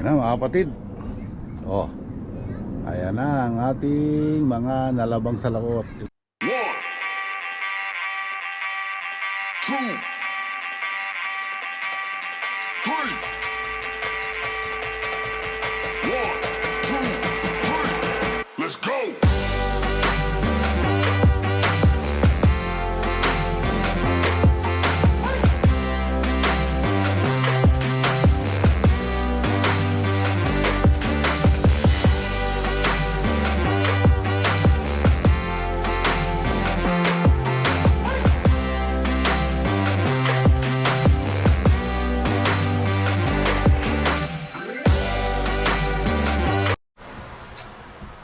Ayan na mga kapatid. Oh, ayan na ang ating mga nalabang salakot. 1, 2, 3. 1, 2, 3. Let's go.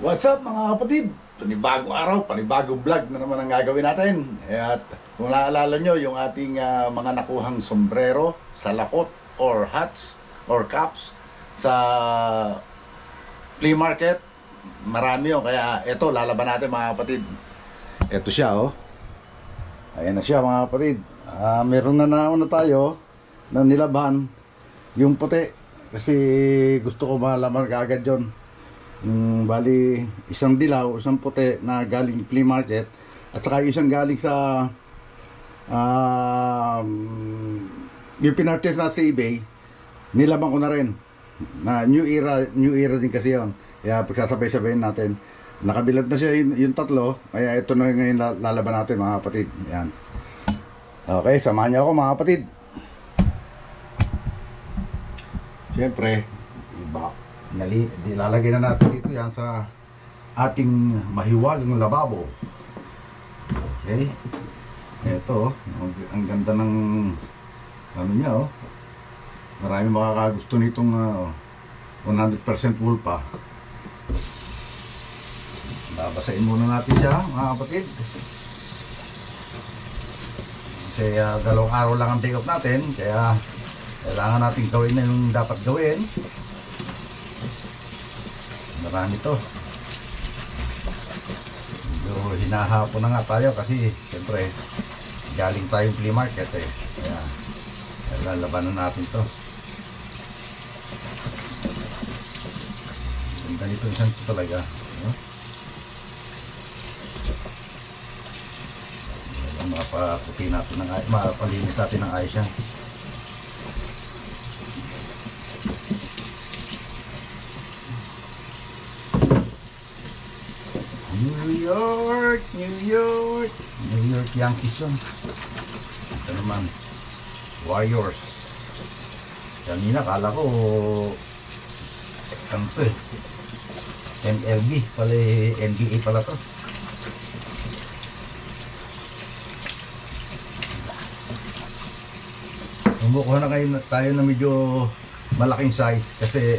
What's up mga kapatid? Panibagong araw, panibagong vlog na naman ang gagawin natin. At kung naalala nyo yung ating mga nakuhang sombrero, salakot, or hats, or caps sa flea market, marami yun. Kaya ito, lalaban natin mga kapatid. Ito siya oh. Ayan na siya mga kapatid. Meron na nauna tayo na nilaban yung puti. Kasi gusto ko malaman kaagad yun. Bali isang dilaw, isang puti na galing flea market at saka isang galing sa yung pinarches na sa eBay, nilaban ko na rin na new era din kasi yon. Kaya pagsasabay-sabayin natin, nakabilad na siya yung tatlo, kaya ito na ngayon lalaban natin mga kapatid. Yan. Okay, samahan niyo ako mga kapatid. Siyempre lalagay na natin dito yan sa ating mahiwagang lababo. Okay, ito ang ganda ng ano niya oh. Marami makakagusto nitong 100% wool pa. Babasahin muna natin siya mga kapatid, kasi dalawang araw lang ang take off natin, kaya kailangan natin gawin na yung dapat gawin. Marami to. So, hinahapon na nga tayo kasi siyempre galing tayong flea market eh. Kaya lalabanan natin to. Ganda nito isang to talaga. Mapaputi natin ng ayos, mapalinis natin ng ayos yan. New York Yankees yun. Ito naman Warriors. Kanina kala ko ano to eh, MLB pala, NBA pala to. Kumukuha na kayo tayo na medyo malaking size, kasi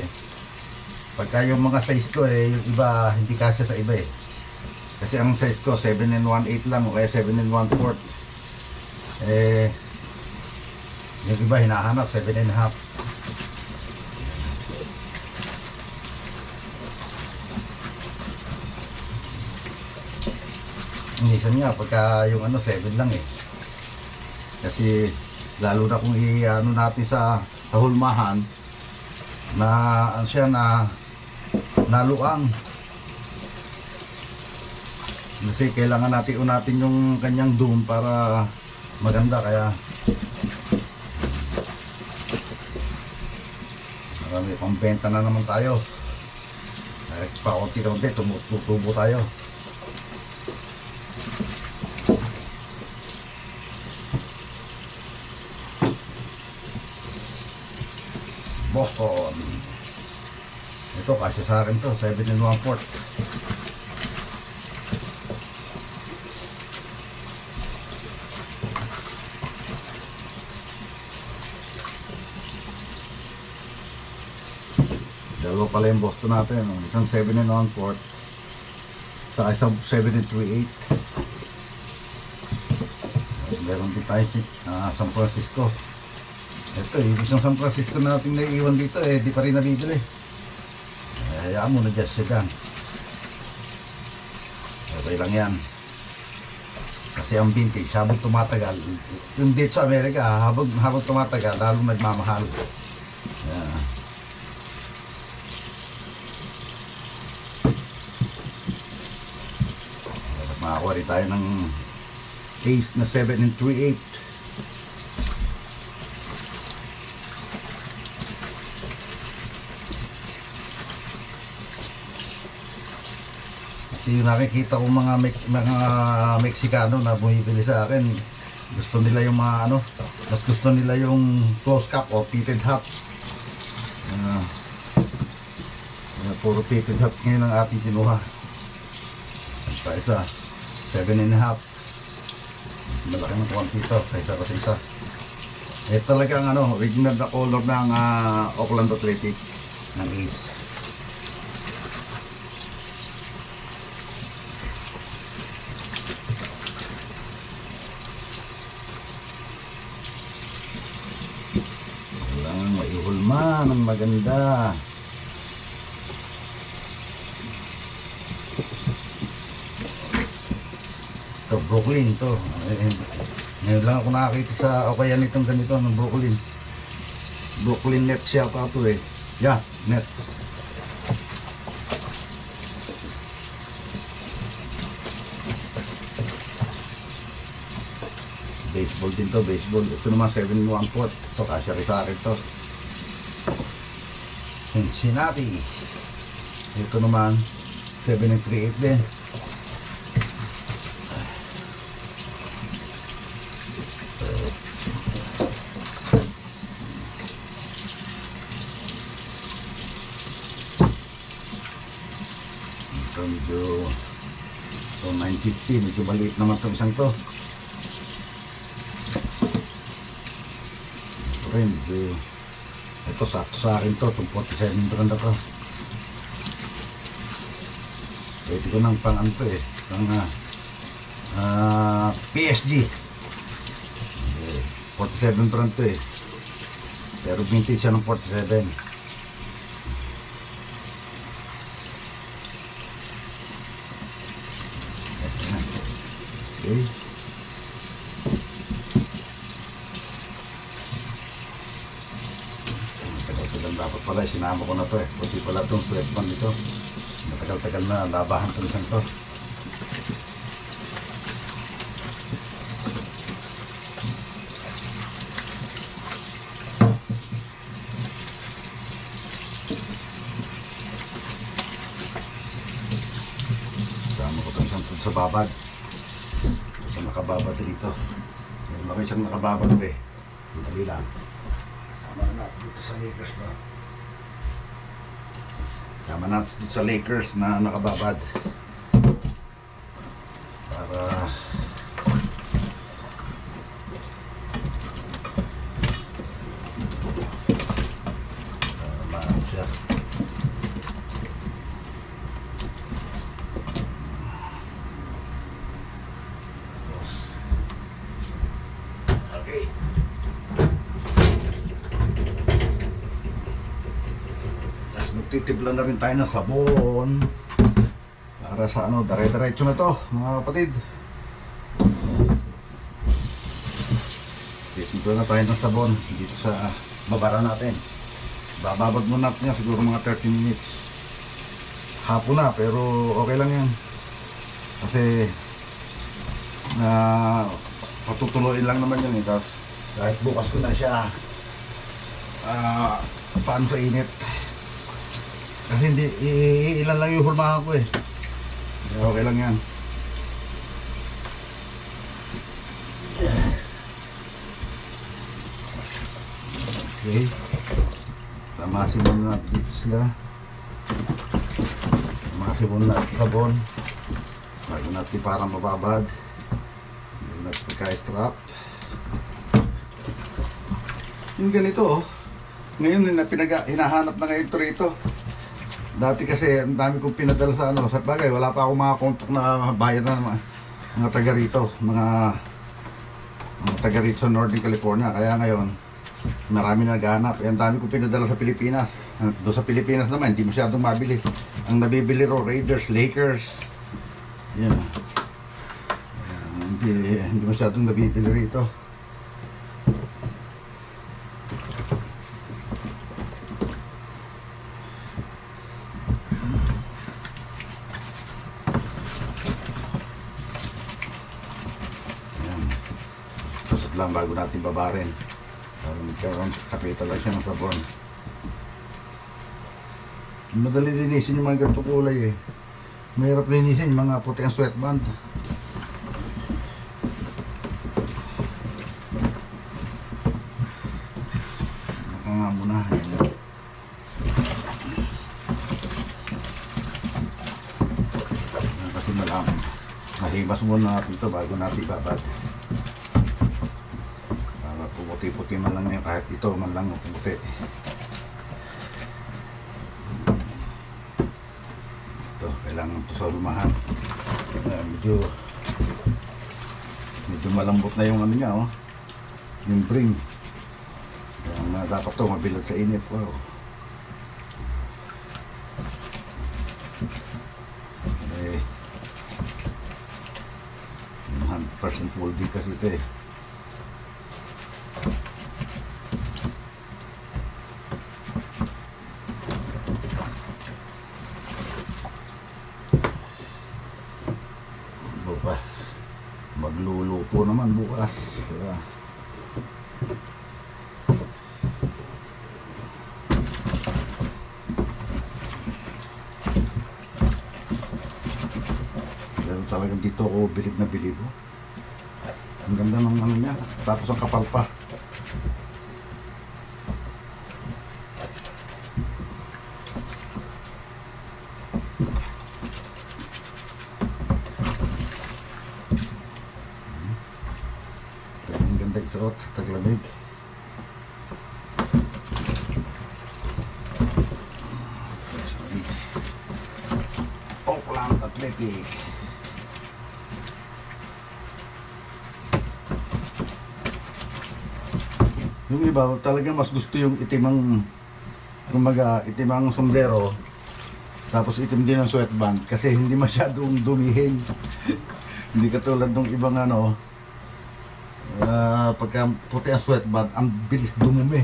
pagka yung mga size ko eh, yung iba hindi kasya sa iba eh. Kasi ang size ko 7 1/8 lang o kaya 7 1/4. Eh yung iba hinahanap 7 1/2. Minsan nga pagka yung 7 lang eh. Kasi lalo na kung i-ano natin sa hulmahan na ano siya na naluang. Kasi kailangan natin unatin yung kanyang doom para maganda, kaya marami pang benta na naman tayo. Kahit pa konti-konti tumutubo tayo. Boston. Ito kasi sa akin to 7 1/4. Dalawa pala yung Boston natin, isang 7 1/4 sa isang 7 3/8. Meron din tayo San Francisco. Ito yung isang San Francisco natin naiiwan dito eh, di pa rin nabibili. Hayaan mo na dyan siya dyan. Okay lang yan. Kasi ang vintage habang tumatagal, yung dito sa Amerika habang tumatagal lalong nagmamahal. Makakuha rin tayo ng ace na 7 and 3/8. Kasi yung nakikita ko mga Meksikano na bumibili sa akin, gusto nila yung mga ano, mas gusto nila yung close cap o pitted hats. Puro pitted hats ngayon ang ating kinuha. Sa isa, 7.5. Malaki ng kuwan dito, kaysa sa isa. Talagang ano, original na color ng Oakland Athletic ng Ace. Kailangan maihulma ng maganda. Ito, Brooklyn to. Ngayon lang ako nakakita sa Okayan itong ganito ng Brooklyn. Brooklyn Nets siya pa ito eh. Yeah, Nets. Baseball din to, baseball. Ito naman 7-1/4. Ito, kasya rin sa akin to. Cincinnati. Ito naman 7 and 3/8 din. Ito medyo 950, medyo maliit naman itong isang to. Ito rin, medyo ito sakto sa akin to, itong 47 brand na to. Pwede ko ng pang ano to eh, pang PSG. 47 brand to eh, pero vintage siya ng 47. Okay. Matagal-tagal dapat pala, sinama ko na to eh. Puti pala itong sweatband nito. Matagal-tagal na labahan itong isang to. Sama ko itong isang to sa babad. Nakababad dito. May laki siyang nakababad eh. Dali lang. Sama na natin dito sa Lakers ba? Sama natin dito sa Lakers na nakababad. Para maano siya. Okay. Tapos magtitibla na rin tayo ng sabon para sa ano, dire-diretso na to mga kapatid. Titibla na tayo ng sabon dito sa babara natin. Bababad muna natin yan siguro mga 30 minutes. Hapon na pero okay lang yan. Kasi patutuloyin lang naman yun eh. Tapos kahit bukas ko na siya paano sa init, kasi hindi ilan lang yung hulmahan ko eh. Okay lang yan. Okay, tamasin muna natin dito sila. Tamasin muna natin sa sabon bago natin parang mababad. Nagpagka-strap yung ganito oh. Ngayon hinahanap na ngayon ito rito. Dati kasi ang dami kong pinadala sa ano, sa bagay wala pa akong mga kontak na buyer na mga taga rito, mga taga rito sa Northern California. Kaya ngayon marami na naghahanap. Ang dami kong pinadala sa Pilipinas. Doon sa Pilipinas naman hindi masyadong mabili. Ang nabibili ro Raiders, Lakers, yan. Hindi masyadong nabibili rito. lang bago natin babarin. Para magkaroon, kapital lang siya ng sabon. Madali linisin yung mga ganito kulay eh. Mahirap linisin yung mga puti ang sweatband. Naka nga muna. Ayan. Kasi malaman. Nahimas muna natin ito bago natin ibabad. Para puti-puti man lang yun, kahit ito man lang puti. Ito, kailangan ito sa lumahan. Medyo malambot na yung ano niya, oh. Yung bring. Kaya dapat ito mabilad sa init. Wow. Okay. 100% folding kasi ito eh. Bukas magluluto naman bukas. Kaya pero talagang dito ako bilib na bilib, oh. Ang ganda ng ano niya, tapos ang kapal pa. Ang ganda isuot sa taglamig. Oakland Athletic. Yung iba talagang mas gusto yung itimang, kumbaga itimang sombrero, tapos itim din ang sweatband kasi hindi masyadong dumihin. Hindi katulad ng ibang ano, pagka puti ang sweatband, ang bilis dumumi.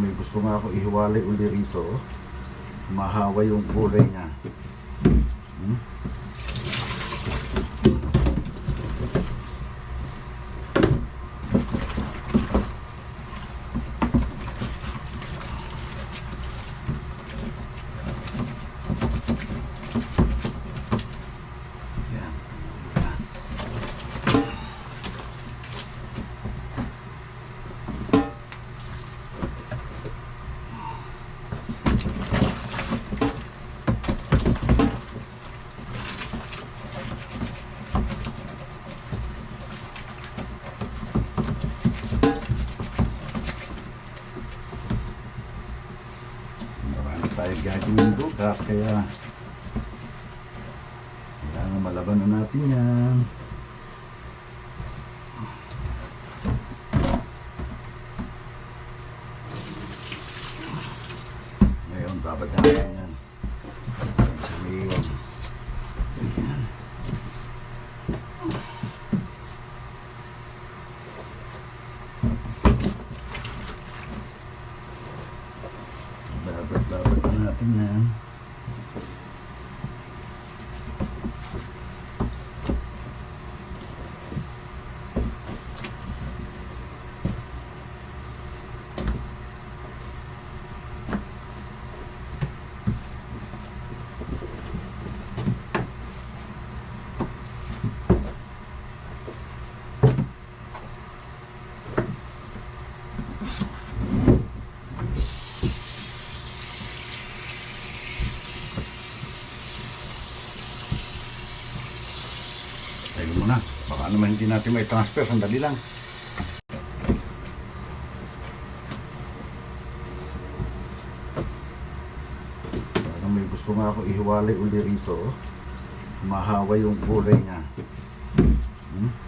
May gusto nga ako ihiwalay uli rito, mahawa yung kulay niya. Yan. Marami tayo gagawin bukas, kaya kailangan malaban na natin yan. Ngayon, babad natin yan. Sabihin. Ayan. Babad na natin yan. Tayo muna. Baka naman hindi natin may transfer. Sandali lang. Parang may gusto nga ako ihiwalay uli rito. Mahawa yung kulay niya. Yan.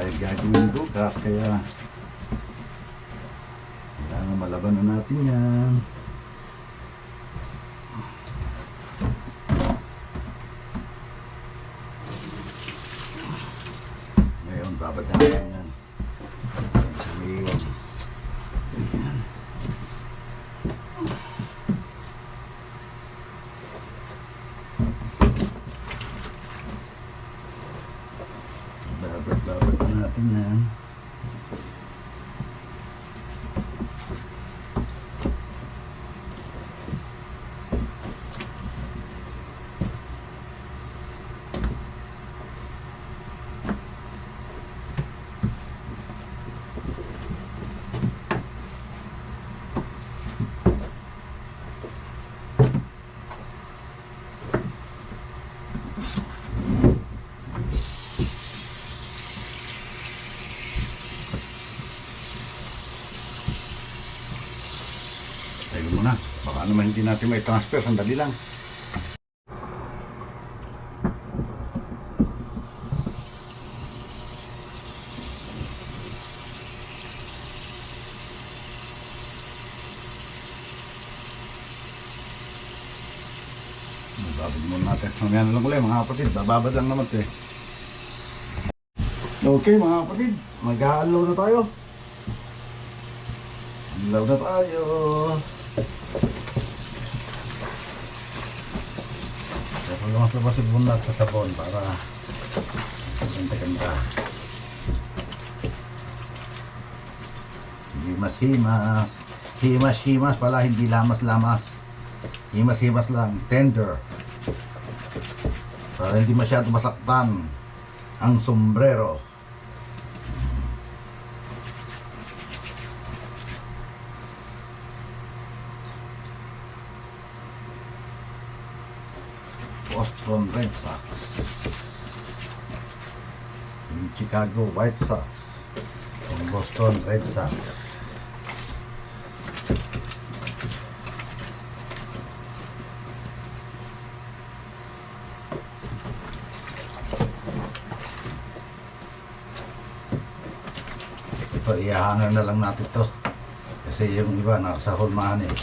tayo gagawin bukas, kaya kailangan malaban na natin yan. Ngayon, babad natin yan. Sabihin. Ayan. Babad na natin yan. Tayo muna. Baka naman hindi natin may transfer. Sandali lang. Babad muna natin. Mamaya na lang ulit mga kapatid. Bababad lang naman ito eh. Okay mga kapatid. Mag-aalaw na tayo. Alaw na tayo. Pero lumasa pa si bunat sa sabon para ganda-ganda. Himas-himas. Himas-himas pala, hindi lamas-lamas. Himas-himas lang. Tender. Para hindi masyado masaktan ang sombrero. Boston Red Sox, yung Chicago White Sox, yung Boston Red Sox. Ito, ihahanger na lang natin to kasi yung iba nasa hulmahan eh,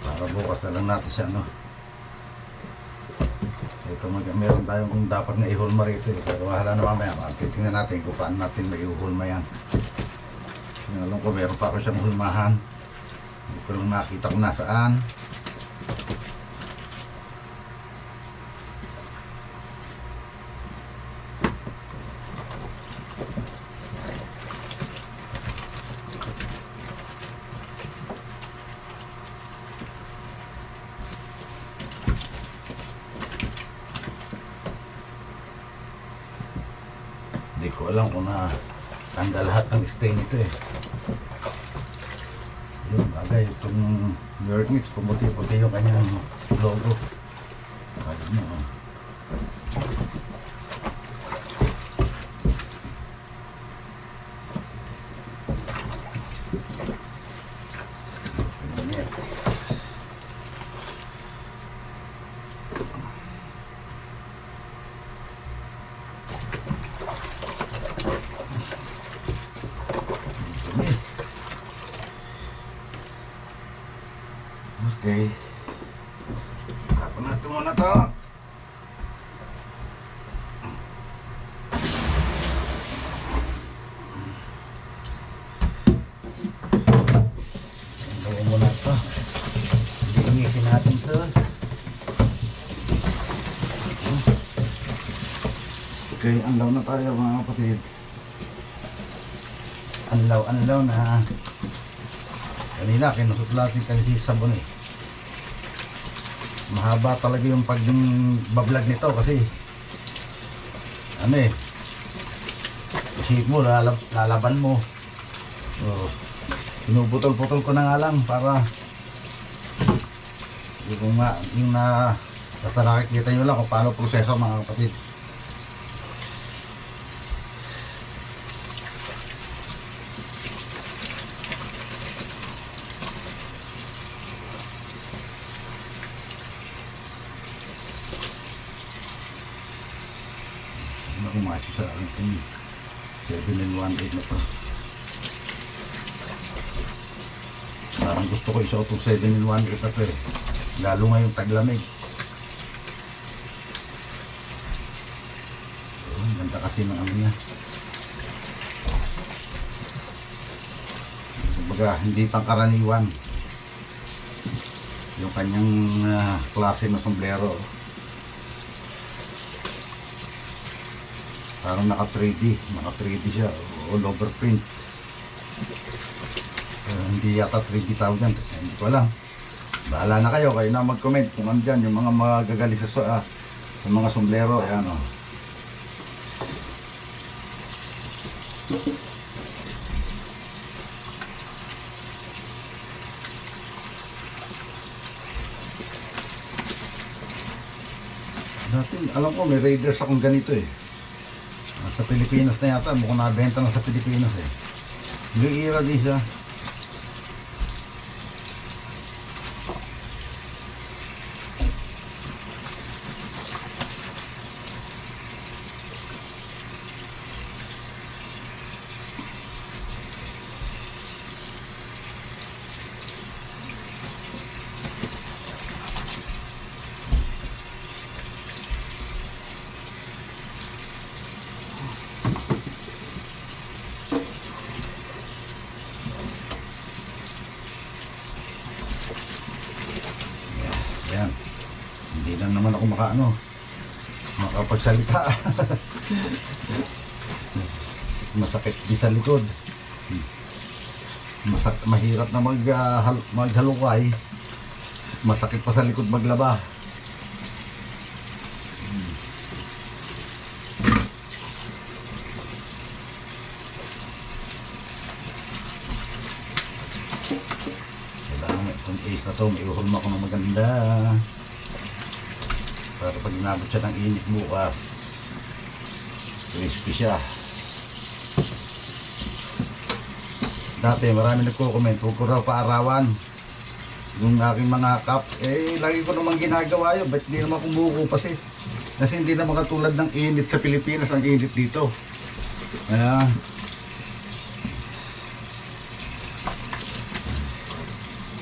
para bukas na lang natin siya, no? Ito meron tayong kung dapat na ihulma rito eh. Pero wahala na mamaya. Titingnan natin kung paano natin may ihulma yan. Alam ko meron pa ako siyang hulmahan. Hindi ko lang nakita kung nasaan. Hindi ko alam kung na tanggal lahat ng stain nito eh. Yung bagay, itong New York Knicks, pumuti-puti yung kanyang logo. Ayun mo. Next. Okay. Tapon natin muna to. Gawin muna to. Linisin natin to. Okay, anlaw na tayo mga kapatid. Anlaw na. Kanina, kinusot natin kasi sabon eh. Mahaba talaga yung pag-bablog nito kasi ano eh, isip mo, lalaban mo. So, pinuputol-putol ko na nga lang para yung basta nakikita nyo lang kung paano proseso mga kapatid. Umaso sa akin. 7-in-1 na to. Parang gusto ko isuot yung 7-in-1 na to eh. Lalo ngayong taglamig. Oh, ganda kasi ng ano niya. Kumbaga, hindi pangkaraniwan yung kanyang klase ng sombrero. Parang naka 3D siya, all over print. Hindi yata 3D tawag yan, hindi ko alam. Bahala na kayo na mag-comment kung ano dyan, yung mga magagaling sa mga sombrero. Ayan o. Dati, alam ko may Raiders akong ganito eh. Sa Pilipinas na yata, mukhang nabenta na sa Pilipinas eh. Yung era di siya. Ayan. Hindi lang naman ako makapagsalita. Masakit di sa likod. Mahirap na maghalukay. Masakit pa sa likod maglaba. Itong ace na to, may uhulma ko ng maganda para pag inabot siya ng init bukas, crispy siya. Dati marami nagko-comment, huwag ko raw paarawan yung aking mga cups. Lagi ko naman ginagawa yun, ba't di naman kumukupas eh? Kasi hindi naman katulad ng init sa Pilipinas ang init dito. Kaya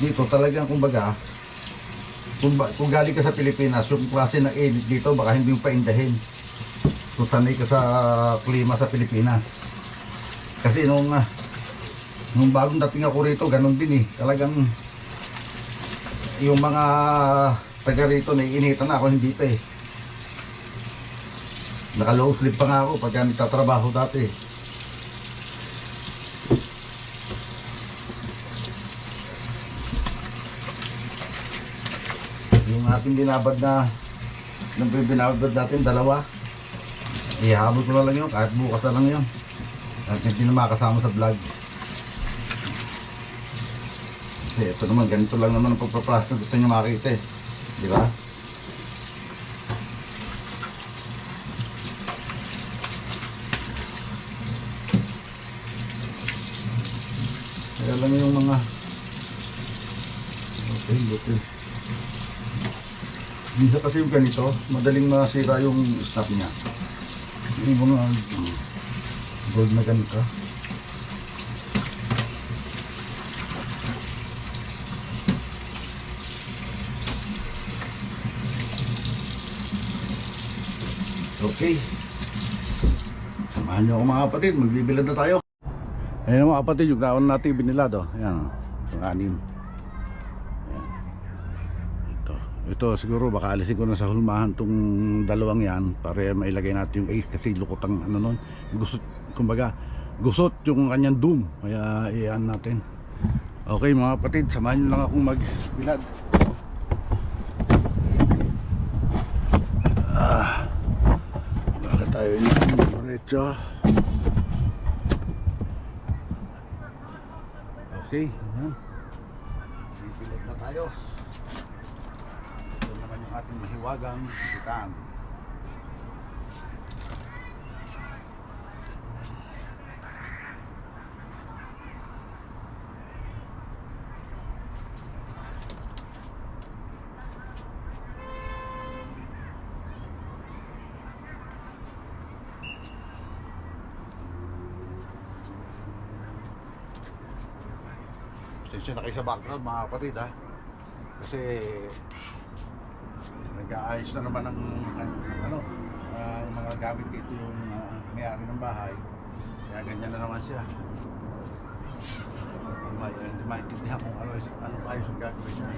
dito talagang kumbaga, kung galing ka sa Pilipinas, yung klase ng init dito baka hindi mo paindahin kung sanay ka sa klima sa Pilipinas. Kasi nung bagong dating ako rito, ganun din eh. Talagang yung mga taga rito naiinitan na ako, hindi pa eh. Naka-low sleep pa nga ako pagka nagtatrabaho dati. Yung ating binabad natin, dalawa. Ihabol ko na lang yun, kahit bukas na lang yun. Kahit hindi na makasama sa vlog. Kasi ito naman, ganito lang naman ang pagpaplastic. Gusto nyo makita eh. Di ba? Kaya lang yung mga okay. Minsan kasi yung ganito, madaling masira yung snap niya. Yung mga gold na ganito. Okay. Samahan niyo ako mga kapatid, magbibilad na tayo. Ayan mga kapatid, yung naon natin binilad oh. Ayan, yung anim. Ito siguro baka alisin ko na sa hulmahan tong dalawang yan para mailagay natin yung ace kasi lukot ang ano nun. Kumbaga gusot yung kanyang doom, kaya iyan natin. Okay mga kapatid, samahan nyo lang akong magbilad. Bakit tayo yun diretso. Okay, bibilad na tayo. Ating mahiwagang butang. Pasensya na kayo sa background mga kapatid ha. Kasi nag-aayos na naman ng ano, ang mga gamit dito yung may-ari ng bahay. Kaya ganyan na naman siya. Hindi maintindihan kung anong ayos ang gagawin niya.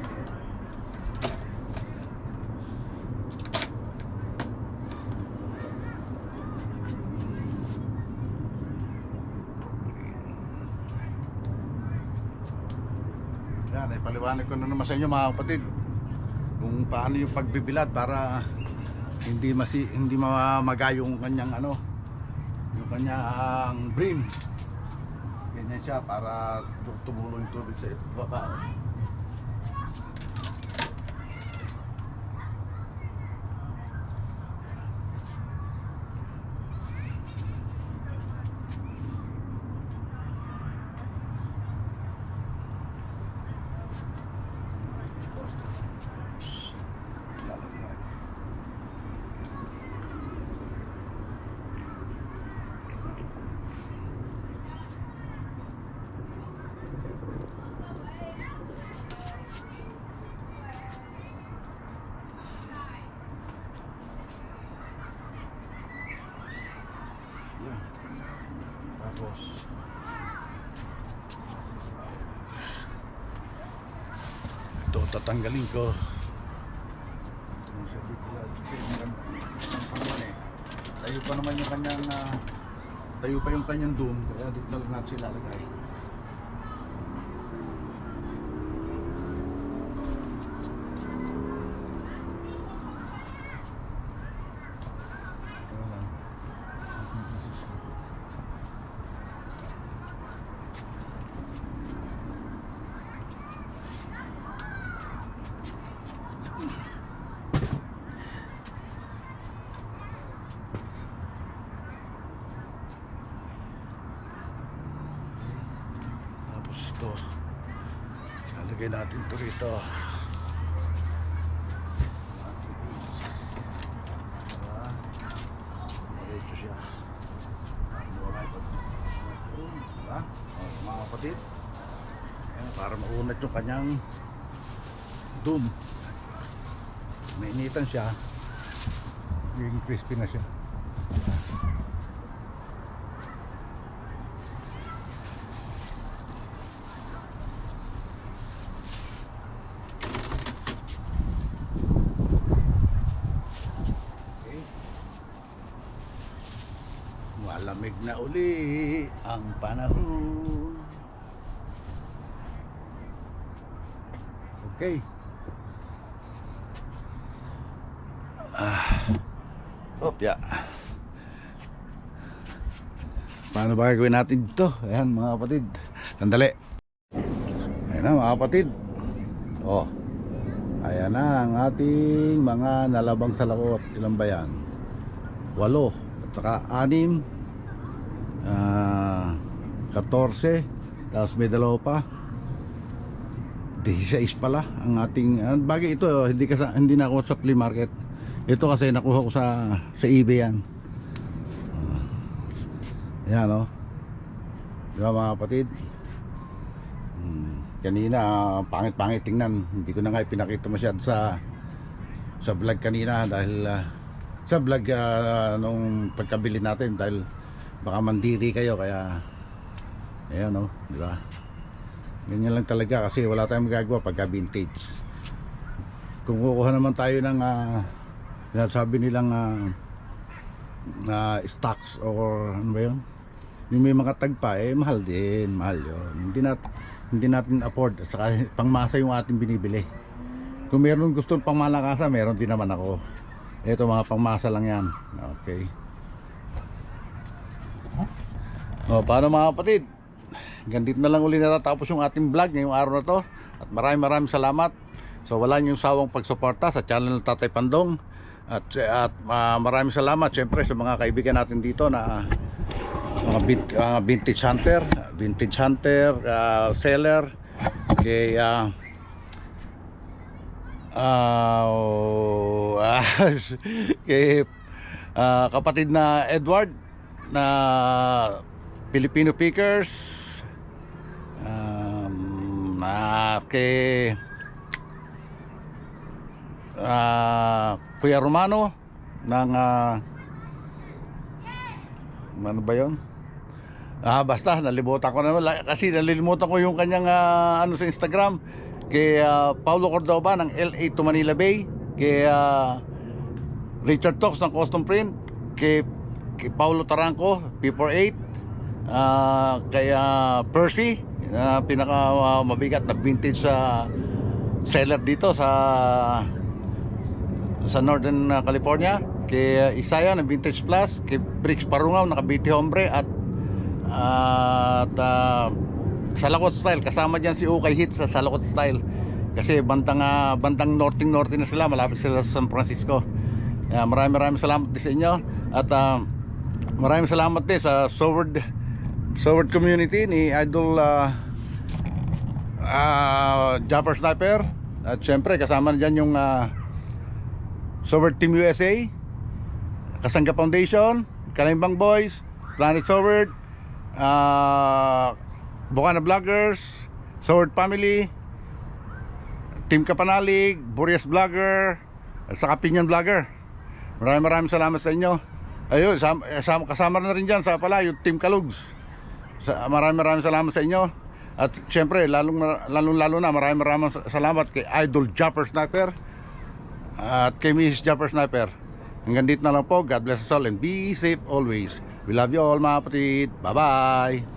Yan, ipaliwanag ko na naman sa inyo mga kapatid kung paano yung pagbibilad para hindi mamaga yung kanyang ano, yung kanyang brim. Ganyan siya para tumulo yung tubig sa baba. Yan. Tapos ito tatanggalin ko. Tayo pa naman yung kanyang tayo pa yung kanyang doom, kaya dito na lang natin sila lagay. Ito, lalagay natin ito rito. Diretso siya. Diba? Mga kapatid, ayan, para maunat yung kanyang doom. Mainitan siya, yung crispy na siya. Malamig na uli ang panahon. Okay. Yeah. Paano ba gagawin natin dito? Ayan mga kapatid. Sandali. Ayan na mga kapatid. Oh. Ayan na ang ating mga nalabang salakot. Ilan ba yan? 8 at saka 6, 14, tapos may 2 pa, 16 pala ang ating bagay ito. Hindi nakuha sa flea market ito kasi nakuha ko sa eBay yan. Yan o, diba mga kapatid? Kanina pangit-pangit tingnan, hindi ko na nga ipinakita masyad sa vlog kanina dahil sa vlog nung pagkabili natin, dahil baka mandiri kayo, kaya ayan o, diba? Ganyan lang talaga kasi wala tayong magagawa pagka vintage. Kung kukuha naman tayo ng sinasabi nilang stocks or ano ba yun, yung may mga tagpa, mahal din, mahal yun. Hindi natin afford, saka pangmasa yung ating binibili. Kung meron gustong pangmalakasa, meron din naman ako. Ito mga pangmasa lang yan. Okay. O, paano mga kapatid? Ganito na lang uli natatapos yung ating vlog ngayong araw na to. At maraming salamat. So wala niyong sawang pagsuporta sa channel ng Tatay Pandong. At maraming salamat syempre sa mga kaibigan natin dito na mga vintage hunter, seller, kay kay kapatid na Edward na Filipino Pickers, Kay Kuya Romano ng ano ba yun? Basta nalimutan ko na kasi nalilimutan ko yung kanyang ano sa Instagram. Kay Paulo Cordova ng LA to Manila Bay, kay Richard Talks ng Custom Print, kay Paulo Taranco P48, kay Percy, pinaka mabigat na vintage seller dito sa Northern California, kay Isaya ng Vintage Plus, kay Bricks Parungaw naka BT Hombre, at sa Lakot Style, kasama dyan si Ukay Hit sa Lakot Style, kasi bandang norte na sila, malapit sila sa San Francisco. Maraming salamat din sa inyo, at maraming salamat din sa Soward community ni Idol Jumper Sniper, at syempre kasama dyan yung Soward Team USA, Kasangga Foundation, Kalimbang Boys, Planet Soward, Bukana Vloggers, Soward Family, Team Kapanalig, Boreas Vlogger, at saka Pinyan Vlogger. Maraming salamat sa inyo. Ayun, kasama na rin dyan sa pala yung Team Kalugs. Maraming salamat sa inyo. At syempre lalo na maraming salamat kay Idol Jumper Sniper at kay Mrs. Jumper Sniper. Hanggang dito na lang po. God bless us all and be safe always. We love you all mga kapatid. Bye bye.